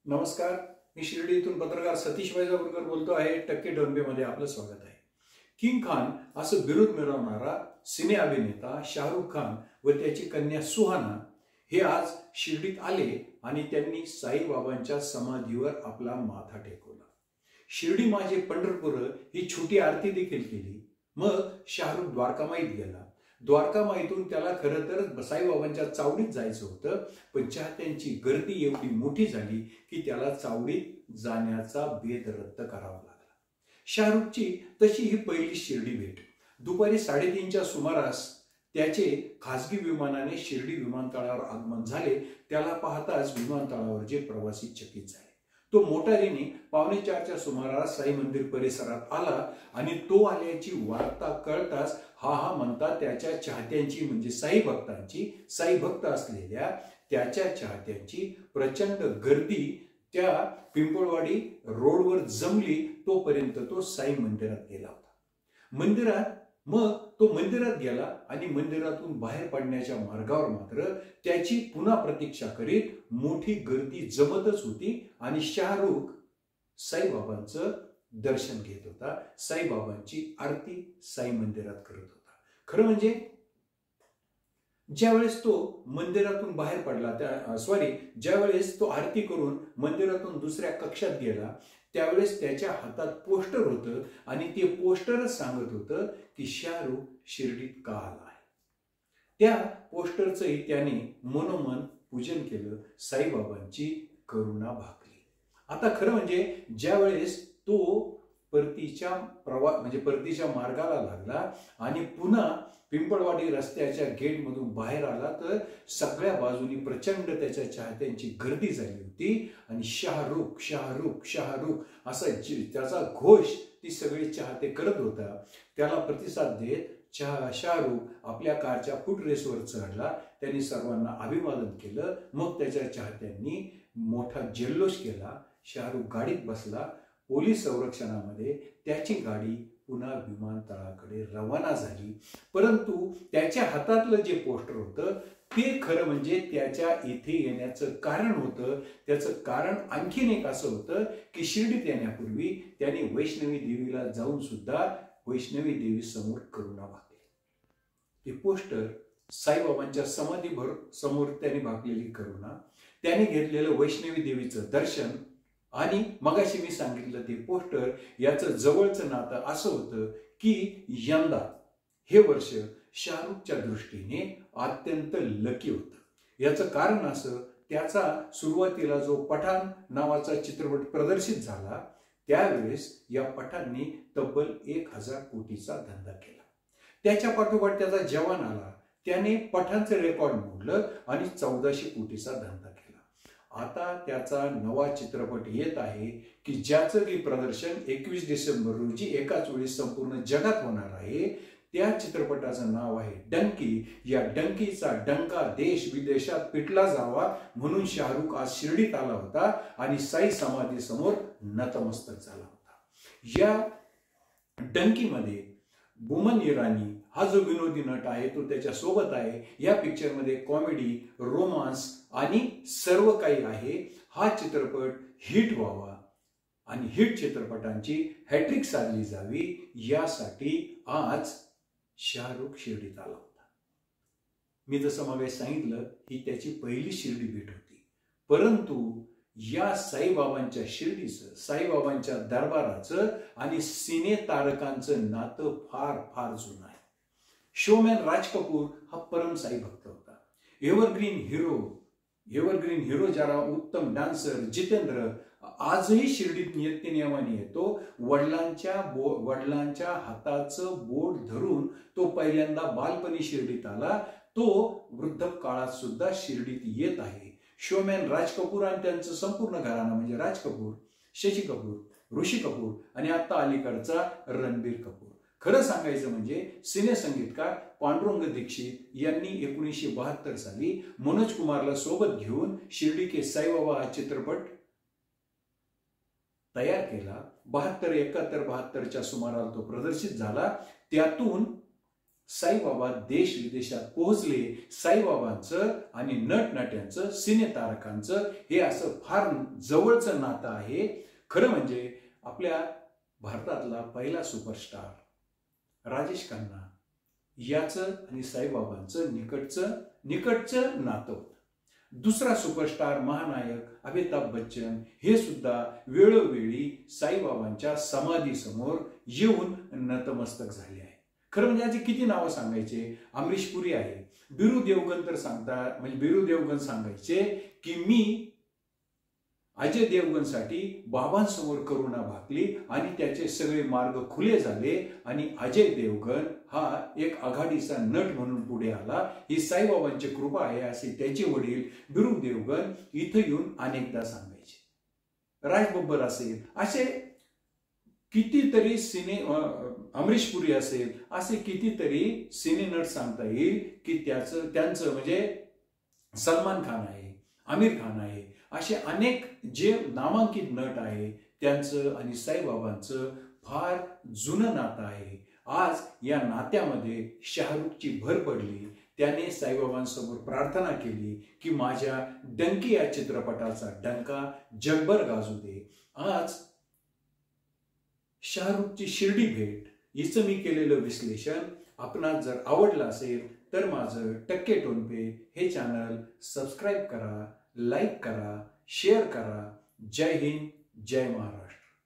नमस्कार, मी शिर्डी इथून पत्रकार सतीश वैजापूरकर बोलतो आहे. टक्के डोंबेमध्ये आपलं स्वागत आहे. किंग खान असं बिरुद मिळवणारा सिने अभिनेता शाहरुख खान व त्याची कन्या सुहाना हे आज शिर्डीत आले आणि त्यांनी साईबाबांच्या समाधीवर आपला माथा टेकवला. शिर्डी माझे पंढरपूर ही छोटी आरती देखील केली. मग शाहरुख द्वारकामाईत गेला. द्वारकामाईतून त्याला खरं तर साईबाबांच्या चावडीत जायचं होतं, पण चाहत्यांची गर्दी एवढी मोठी झाली की त्याला चावडीत जाण्याचा बेत रद्द करावा लागला. शाहरुखची तशी ही पहिली शिर्डी भेट. दुपारी 3:30च्या सुमारास त्याचे खासगी विमानाने शिर्डी विमानतळावर आगमन झाले. त्याला पाहताच विमानतळावरचे प्रवासी चकित झाले. तो मोटारीने 3:45च्या सुमारास साई मंदिर परिसरात आला आणि तो आल्याची वार्ता कळताच हा म्हणता त्याच्या चाहत्यांची म्हणजे साई भक्तांची, साई भक्त असलेल्या त्याच्या चाहत्यांची प्रचंड गर्दी त्या पिंपळवाडी रोडवर जमली. तोपर्यंत तो साई मंदिरात गेला होता. मग तो मंदिरात गेला आणि मंदिरातून बाहेर पडण्याच्या मार्गावर मात्र त्याची पुन्हा प्रतीक्षा करीत मोठी गर्दी जमतच होती आणि शाहरुख साईबाबांचं दर्शन घेत होता. साईबाबांची आरती साई मंदिरात करत होता. खरं म्हणजे ज्यावेळेस तो मंदिरातून बाहेर पडला, ज्यावेळेस तो आरती करून मंदिरातून दुसऱ्या कक्षात गेला, त्यावेळेस त्याच्या हातात पोस्टर होतं आणि ते पोस्टरच सांगत होतं की शाहरुख शिर्डीत का आला आहे. त्या पोस्टरचंही त्याने मनोमन पूजन केलं. साईबाबांची करुणा भागली. आता खरं म्हणजे ज्यावेळेस तो परतीच्या मार्गाला लागला आणि पुन्हा पिंपळवाडी रस्त्याच्या गेटमधून बाहेर आला तर सगळ्या बाजूनी प्रचंड त्याच्या चाहत्यांची गर्दी झाली होती आणि शाहरुख शाहरुख शाहरुख असा त्याचा घोष ती सगळे चाहते करत होता. त्याला प्रतिसाद देत शाहरुख आपल्या कारच्या फूट रेसवर चढला. त्यांनी सर्वांना अभिवादन केलं. मग त्याच्या चाहत्यांनी मोठा जल्लोष केला. शाहरुख गाडीत बसला. पोलीस संरक्षणामध्ये त्याची गाडी पुन्हा विमानतळाकडे रवाना झाली. परंतु त्याच्या हातातलं जे पोस्टर होतं ते खरं म्हणजे त्याच्या इथे येण्याचं कारण होतं. त्याचं कारण आणखीन एक असं होतं की शिर्डीत येण्यापूर्वी त्याने वैष्णवी देवीला जाऊन सुद्धा वैष्णवी देवी समोर करुणा भागली. ते पोस्टर साईबाबांच्या समाधीभर समोर त्याने भागलेली करुणा, त्याने घेतलेलं वैष्णवी देवीचं दर्शन आणि मगाशी मी सांगितलं ते पोस्टर, याचं जवळचं नातं असं होतं की यंदा हे वर्ष शाहरुखच्या दृष्टीने अत्यंत लकी होतं. याचं कारण असं, त्याचा सुरुवातीला जो पठाण नावाचा चित्रपट प्रदर्शित झाला त्यावेळेस या पठाणने तब्बल 1000 कोटीचा धंदा केला. त्याच्या पाठोपाठ त्याचा जवान आला. त्याने पठाणचं रेकॉर्ड मोडलं आणि 1400 कोटीचा धंदा केला. आता त्याचा नवा चित्रपट येत आहे की ज्याचं की प्रदर्शन 21 डिसेंबर रोजी एकाच वेळी संपूर्ण जगात होणार आहे. त्या चित्रपटाचं नाव आहे डंकी. या डंकीचा डंका देश विदेशात पिटला जावा म्हणून शाहरुख आज शिर्डीत आला होता आणि साई समाधी समोर नतमस्तक झाला होता. या डंकीमध्ये बोमन इराणी हा जो विनोदी नट आहे तो त्याच्या सोबत आहे. या पिक्चरमध्ये कॉमेडी, रोमांस आणि सर्व काही आहे. हा चित्रपट हिट व्हावा आणि हिट चित्रपटांची हॅट्रिक साधली जावी यासाठी आज शाहरुख शिर्डीत आला होता. मी जसं मग सांगितलं ही त्याची पहिली शिर्डी भेट होती. परंतु या साईबाबांच्या शिर्डीचं, साईबाबांच्या दरबाराचं आणि सिने तारकांचं नातं फार फार जुनं आहे. शोमॅन राज कपूर हा परम साई भक्त होता. एव्हरग्रीन हिरो ज्याला उत्तम डान्सर जितेंद्र आजही शिर्डीत नियमाने येतो. वडिलांच्या हाताचं बोट धरून तो पहिल्यांदा बालपणी शिर्डीत आला. तो वृद्ध काळात सुद्धा शिर्डीत येत आहे. शोमॅन राज कपूर आणि त्यांचं संपूर्ण घराणं म्हणजे राज कपूर, शशी कपूर, ऋषी कपूर आणि आता अलीकडचा रणबीर कपूर. खरं सांगायचं म्हणजे सिने संगीतकार पांडुरंग दीक्षित यांनी 1972 साली मनोज कुमारला सोबत घेऊन शिर्डी के साईबाबा हा चित्रपट तयार केला. 72, 71, 72च्या सुमाराला तो प्रदर्शित झाला. त्यातून साईबाबा देश विदेशात पोहोचले. साईबाबांचं आणि नटनट्यांचं, सिनेतारकांचं हे असं फार जवळचं नातं आहे. खरं म्हणजे आपल्या भारतातला पहिला सुपरस्टार राजेश खन्ना याचं आणि साईबाबांचं निकटचं नातं होतं. दुसरा सुपरस्टार महानायक अमिताभ बच्चन हे सुद्धा वेळोवेळी साईबाबांच्या समाधीसमोर येऊन नतमस्तक झाले आहे. खरं म्हणजे याची किती नावं सांगायचे. अमरीश पुरी आहे, बिरू देवगण तर सांगतात, म्हणजे बिरू देवगण सांगायचे की मी अजय देवगणसाठी बाबांसमोर करुणा भागली आणि त्याचे सगळे मार्ग खुले झाले आणि अजय देवगण हा एक आघाडीचा नट म्हणून पुढे आला. ही साईबाबांची कृपा आहे असे त्याचे वडील बिरू देवगण इथं येऊन अनेकदा सांगायचे. राज बब्बर असेल, असे कितीतरी अमरीश पुरी असेल, असे कितीतरी सिने नट सांगता येईल की त्यांचं म्हणजे सलमान खान आहे, आमिर खान आहे, असे अनेक जे नामांकित नट आहे त्यांचं आणि साईबाबांचं फार जुनं नातं आहे. आज या नात्यामध्ये शाहरुखची भर पडली. त्याने साईबाबांसमोर प्रार्थना केली की माझ्या डंकी या चित्रपटाचा डंका जगभर गाजू दे. आज शाहरुखची शिर्डी भेट हिचं मी केलेलं विश्लेषण आपणास जर आवडलं असेल तर माझं टक्के टोनपे हे चॅनल सबस्क्राईब करा, लाईक करा, शेअर करा. जय हिंद, जय महाराष्ट्र.